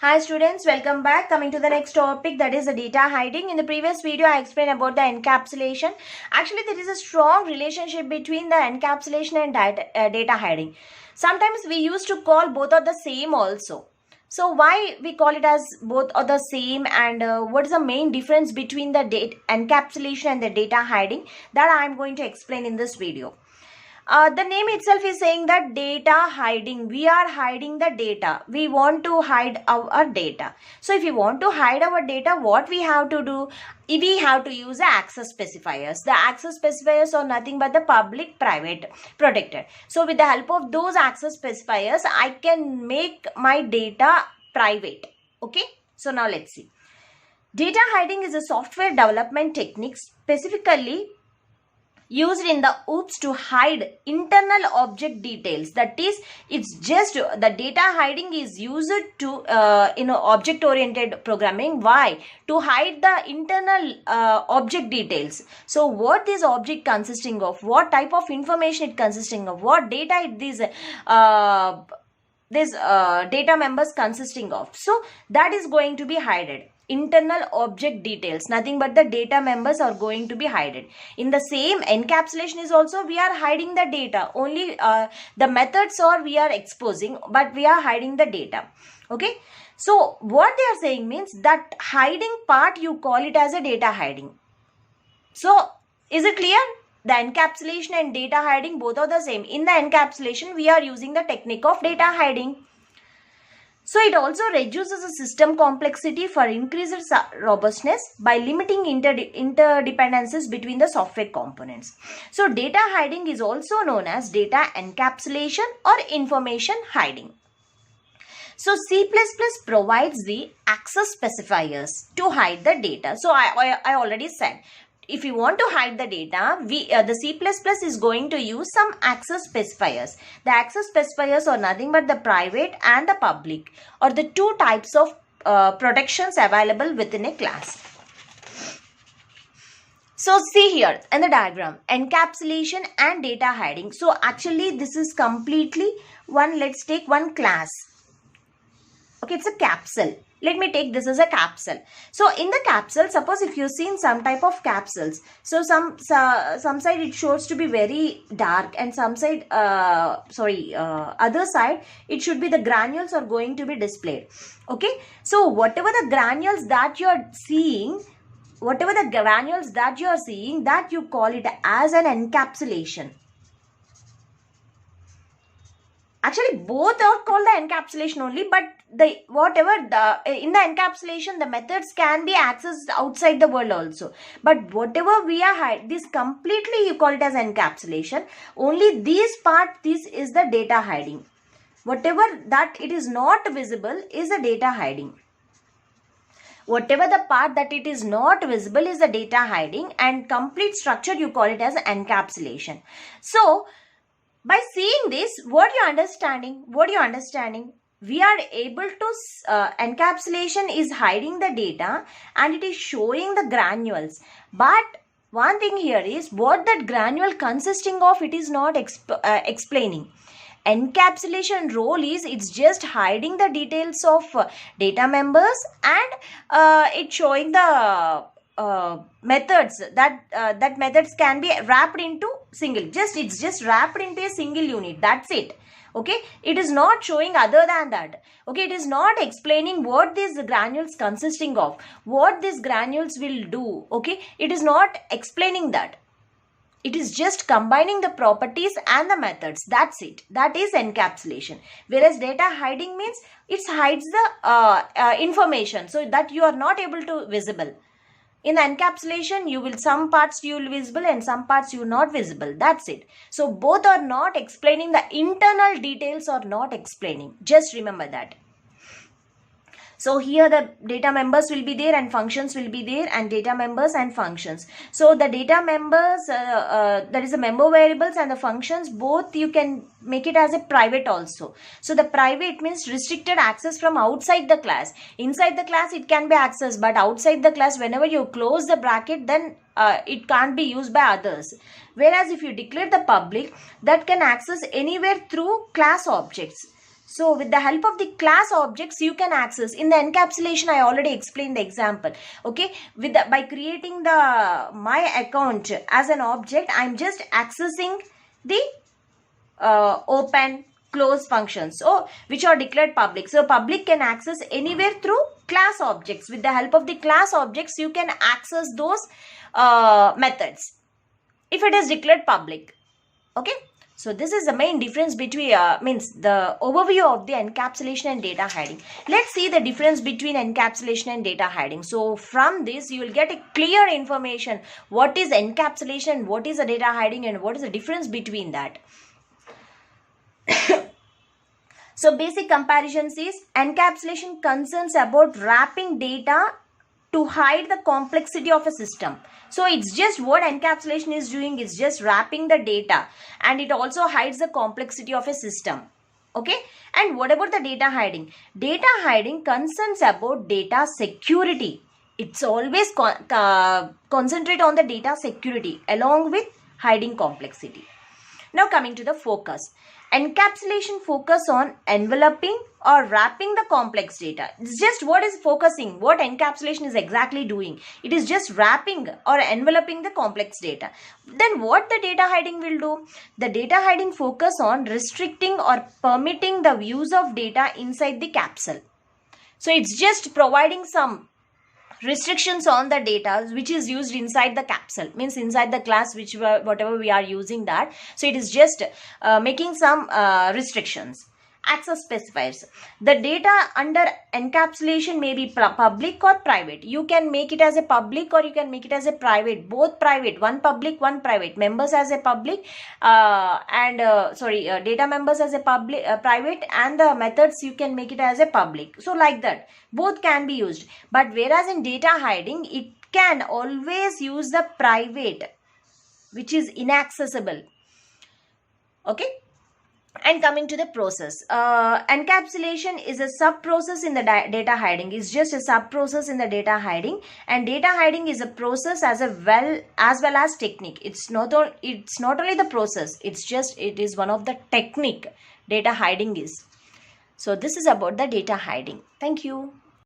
Hi students, welcome back. Coming to the next topic, that is the data hiding. In the previous video, I explained about the encapsulation. Actually, there is a strong relationship between the encapsulation and data hiding. Sometimes we used to call both are the same also. So why we call it as both are the same, and what is the main difference between the encapsulation and the data hiding? That I am going to explain in this video. The name itself is saying that data hiding. We are hiding the data. We want to hide our data. So if you want to hide our data, what we have to do? We have to use the access specifiers. The access specifiers are nothing but the public, private, protected. So with the help of those access specifiers, I can make my data private. Okay. So now let's see. Data hiding is a software development technique specifically used in the OOPS to hide internal object details. That is, it's just the data hiding is used to object oriented programming. Why? To hide the internal object details. So what this object consisting of, what type of information it consisting of, what data these data members consisting of. So that is going to be hidden. Internal object details, nothing but the data members are going to be hidden. In the same encapsulation is also, we are hiding the data, only the methods or we are exposing, but we are hiding the data. Okay, so what they are saying means that hiding part, you call it as a data hiding. So is it clear? The encapsulation and data hiding both are the same. In the encapsulation, we are using the technique of data hiding. So it also reduces the system complexity for increased robustness by limiting interdependencies between the software components. So data hiding is also known as data encapsulation or information hiding. So C++ provides the access specifiers to hide the data. So I already said, if you want to hide the data, the C++ is going to use some access specifiers. The access specifiers are nothing but the private and the public, or the two types of protections available within a class. So see here in the diagram, encapsulation and data hiding. So actually this is completely one, let's take one class. Okay, it's a capsule. Let me take this as a capsule. So in the capsule, suppose if you've seen some type of capsules, so some side it shows to be very dark, and some side other side it should be the granules are going to be displayed. Okay, so whatever the granules that you are seeing, that you call it as an encapsulation. Actually, both are called the encapsulation only, but in the encapsulation, the methods can be accessed outside the world also. But whatever we are hiding, this completely you call it as encapsulation. Only this is the data hiding. Whatever that it is not visible is the data hiding. Whatever the part that it is not visible is the data hiding, and complete structure you call it as encapsulation. So by seeing this, what you understanding? We are able to, encapsulation is hiding the data and it is showing the granules. But one thing here is, what that granule consisting of, it is not explaining. Encapsulation role is, it's just hiding the details of data members, and it's showing the methods that methods can be wrapped into single, it's just wrapped into a single unit. That's it. Okay, it is not showing other than that. Okay, it is not explaining what these granules consisting of, what these granules will do. Okay, it is not explaining that. It is just combining the properties and the methods. That's it. That is encapsulation. Whereas data hiding means it hides the information, so that you are not able to visible. In the encapsulation, some parts you will visible and some parts you not visible. That's it. So both are not explaining, the internal details are not explaining. Just remember that. So here the data members will be there and functions will be there, and data members and functions. So the data members, that is the member variables, and the functions, both you can make it as a private also. So the private means restricted access from outside the class. Inside the class it can be accessed, but outside the class, whenever you close the bracket, then it can't be used by others. Whereas if you declare the public, that can access anywhere through class objects. So with the help of the class objects, you can access. In the encapsulation, I already explained the example. Okay, by creating the my account as an object, I'm just accessing the open, close functions, which are declared public. So public can access anywhere through class objects. With the help of the class objects, you can access those methods if it is declared public. Okay, so this is the main difference between means the overview of the encapsulation and data hiding. Let's see the difference between encapsulation and data hiding. So from this you will get a clear information what is encapsulation, what is the data hiding, and what is the difference between that. So basic comparisons is encapsulation concerns about wrapping data to hide the complexity of a system. So it's just what encapsulation is doing, is just wrapping the data, and it also hides the complexity of a system. Okay, and what about the data hiding? Data hiding concerns about data security. It's always concentrate on the data security along with hiding complexity. Now coming to the focus. Encapsulation focus on enveloping or wrapping the complex data. It's just what is focusing, what encapsulation is exactly doing. It is just wrapping or enveloping the complex data. Then what the data hiding will do? The data hiding focus on restricting or permitting the views of data inside the capsule. So it's just providing some restrictions on the data which is used inside the capsule, means inside the class whatever we are using that. So it is just making some restrictions. Access specifiers. The data under encapsulation may be public or private. You can make it as a public or you can make it as a private, both private, one public, one private. Members as a public data members as a public, private, and the methods you can make it as a public. So like that, both can be used. But whereas in data hiding, it can always use the private, which is inaccessible. Okay. And coming to the process, encapsulation is a sub-process in the data hiding. It's just a sub-process in the data hiding, and data hiding is a process as well as technique. It's not only the process. It is one of the technique data hiding is. So this is about the data hiding. Thank you.